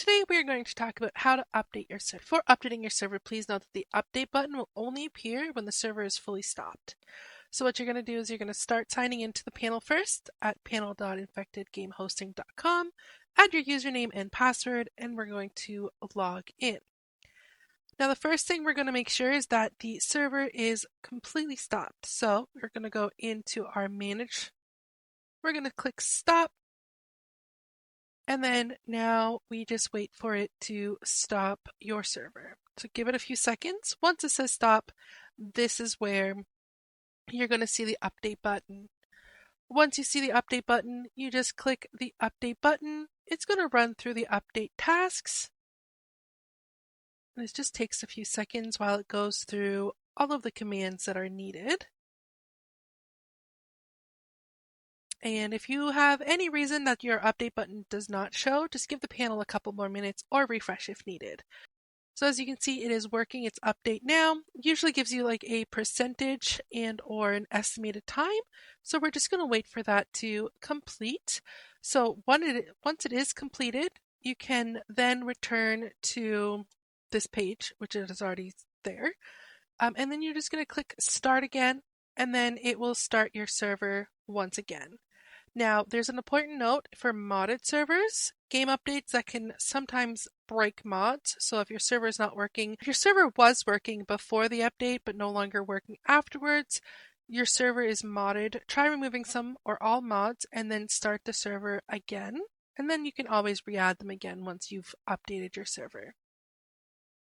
Today we are going to talk about how to update your server. Before updating your server, please note that the update button will only appear when the server is fully stopped. So what you're going to do is you're going to start signing into the panel first at panel.infectedgamehosting.com, add your username and password, and we're going to log in. Now the first thing we're going to make sure is that the server is completely stopped. So we're going to go into our manage. We're going to click stop. And then now we just wait for it to stop your server. So give it a few seconds. Once it says stop, this is where you're going to see the update button. Once you see the update button, you just click the update button. It's going to run through the update tasks. And it just takes a few seconds while it goes through all of the commands that are needed. And if you have any reason that your update button does not show, just give the panel a couple more minutes or refresh if needed. So as you can see, it is working its update now. Usually gives you like a percentage and or an estimated time. So we're just going to wait for that to complete. So once it is completed, you can then return to this page, which is already there. And then you're just going to click start again, and then it will start your server once again. Now, there's an important note for modded servers, game updates that can sometimes break mods. So if your server is not working, if your server was working before the update but no longer working afterwards, your server is modded. Try removing some or all mods and then start the server again. And then you can always re-add them again once you've updated your server.